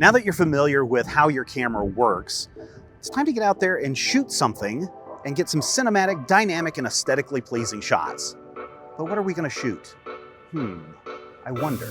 Now that you're familiar with how your camera works, it's time to get out there and shoot something and get some cinematic, dynamic, and aesthetically pleasing shots. But what are we going to shoot? I wonder.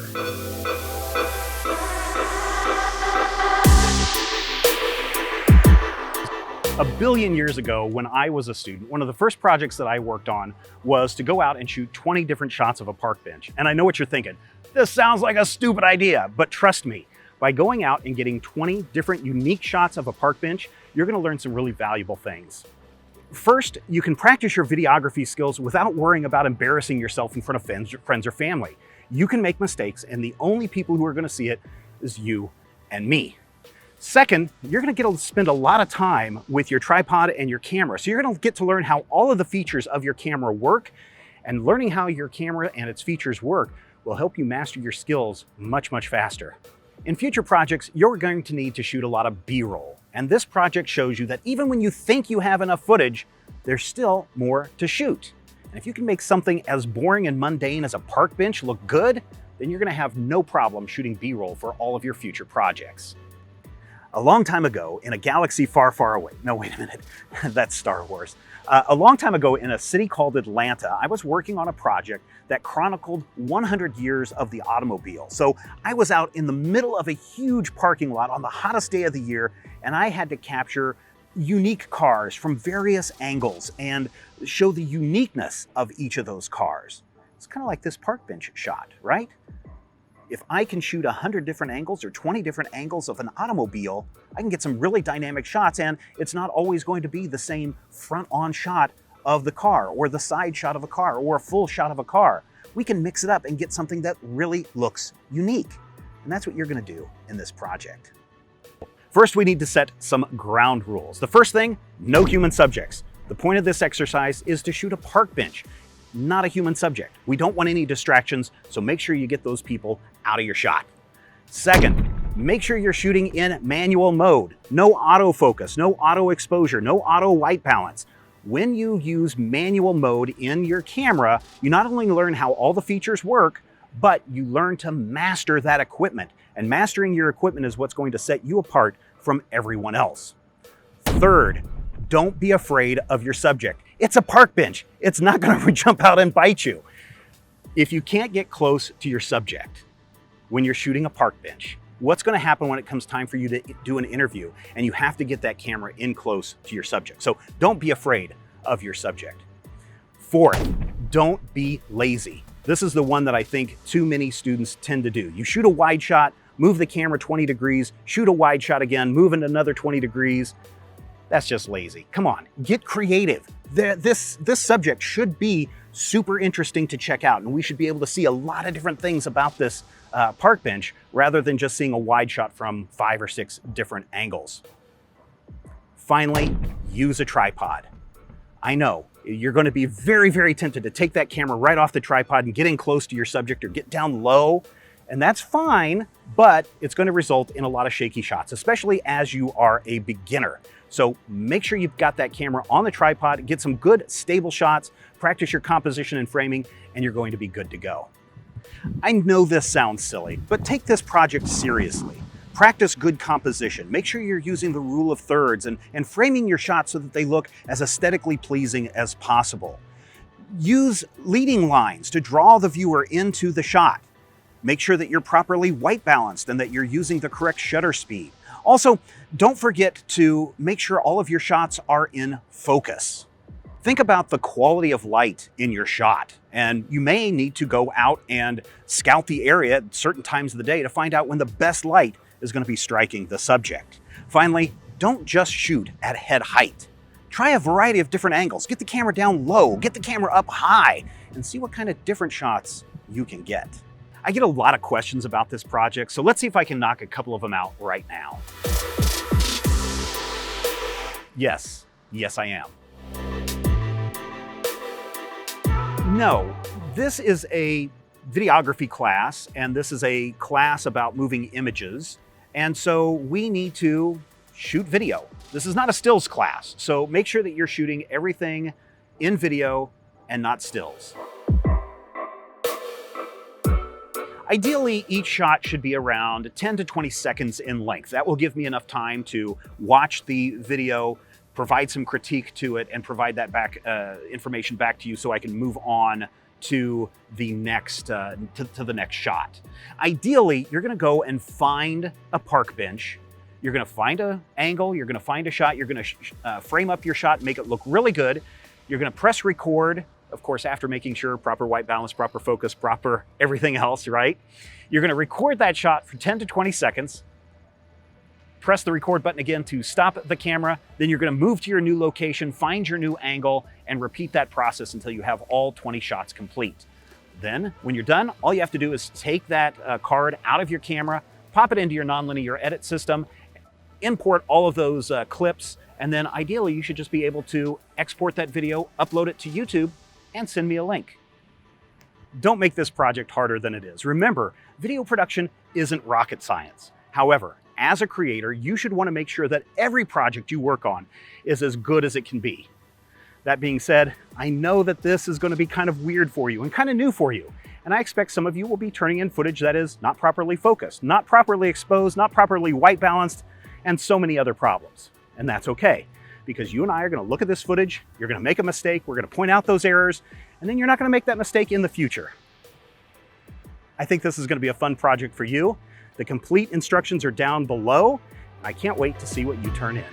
A billion years ago, when I was a student, one of the first projects that I worked on was to go out and shoot 20 different shots of a park bench. And I know what you're thinking. This sounds like a stupid idea, but trust me, by going out and getting 20 different unique shots of a park bench, you're going to learn some really valuable things. First, you can practice your videography skills without worrying about embarrassing yourself in front of friends or family. You can make mistakes, and the only people who are going to see it is you and me. Second, you're going to get to spend a lot of time with your tripod and your camera. So you're going to get to learn how all of the features of your camera work, and learning how your camera and its features work will help you master your skills much, much faster. In future projects, you're going to need to shoot a lot of B-roll. And this project shows you that even when you think you have enough footage, there's still more to shoot. And if you can make something as boring and mundane as a park bench look good, then you're going to have no problem shooting B-roll for all of your future projects. A long time ago, in a galaxy far, far away, no, wait a minute, that's Star Wars. A long time ago, in a city called Atlanta, I was working on a project that chronicled 100 years of the automobile. So I was out in the middle of a huge parking lot on the hottest day of the year, and I had to capture unique cars from various angles and show the uniqueness of each of those cars. It's kind of like this park bench shot, right? If I can shoot 100 different angles or 20 different angles of an automobile, I can get some really dynamic shots, and it's not always going to be the same front-on shot of the car or the side shot of a car or a full shot of a car. We can mix it up and get something that really looks unique. And that's what you're going to do in this project. First, we need to set some ground rules. The first thing, no human subjects. The point of this exercise is to shoot a park bench, not a human subject. We don't want any distractions, so make sure you get those people out of your shot. Second, make sure you're shooting in manual mode. No autofocus, no auto exposure, no auto white balance. When you use manual mode in your camera, you not only learn how all the features work, but you learn to master that equipment. And mastering your equipment is what's going to set you apart from everyone else. Third, don't be afraid of your subject. It's a park bench. It's not going to jump out and bite you. If you can't get close to your subject when you're shooting a park bench, what's going to happen when it comes time for you to do an interview and you have to get that camera in close to your subject? So don't be afraid of your subject. Fourth, don't be lazy. This is the one that I think too many students tend to do. You shoot a wide shot, move the camera 20 degrees, shoot a wide shot again, move it another 20 degrees. That's just lazy. Come on, get creative. This subject should be super interesting to check out, and we should be able to see a lot of different things about this park bench rather than just seeing a wide shot from 5 or 6 different angles. Finally, use a tripod. I know you're going to be very, very tempted to take that camera right off the tripod and get in close to your subject or get down low, and that's fine, but it's going to result in a lot of shaky shots, especially as you are a beginner. So make sure you've got that camera on the tripod, get some good, stable shots, practice your composition and framing, and you're going to be good to go. I know this sounds silly, but take this project seriously. Practice good composition. Make sure you're using the rule of thirds and framing your shots so that they look as aesthetically pleasing as possible. Use leading lines to draw the viewer into the shot. Make sure that you're properly white balanced and that you're using the correct shutter speed. Also, don't forget to make sure all of your shots are in focus. Think about the quality of light in your shot, and you may need to go out and scout the area at certain times of the day to find out when the best light is going to be striking the subject. Finally, don't just shoot at head height. Try a variety of different angles. Get the camera down low, get the camera up high, and see what kind of different shots you can get. I get a lot of questions about this project, so let's see if I can knock a couple of them out right now. Yes, I am. No, this is a videography class, and this is a class about moving images, and so we need to shoot video. This is not a stills class, so make sure that you're shooting everything in video and not stills. Ideally, each shot should be around 10 to 20 seconds in length. That will give me enough time to watch the video, provide some critique to it, and provide that information back to you so I can move on to the next the next shot. Ideally, you're gonna go and find a park bench. You're gonna find an angle, you're gonna find a shot, you're gonna frame up your shot, make it look really good. You're gonna press record, of course, after making sure proper white balance, proper focus, proper everything else, right? You're gonna record that shot for 10 to 20 seconds, press the record button again to stop the camera, then you're gonna move to your new location, find your new angle, and repeat that process until you have all 20 shots complete. Then, when you're done, all you have to do is take that card out of your camera, pop it into your nonlinear edit system, import all of those clips, and then ideally you should just be able to export that video, upload it to YouTube, and send me a link. Don't make this project harder than it is. Remember, video production isn't rocket science. However, as a creator, you should want to make sure that every project you work on is as good as it can be. That being said, I know that this is going to be kind of weird for you and kind of new for you. And I expect some of you will be turning in footage that is not properly focused, not properly exposed, not properly white balanced, and so many other problems. And that's okay, because you and I are gonna look at this footage, you're gonna make a mistake, we're gonna point out those errors, and then you're not gonna make that mistake in the future. I think this is gonna be a fun project for you. The complete instructions are down below, and I can't wait to see what you turn in.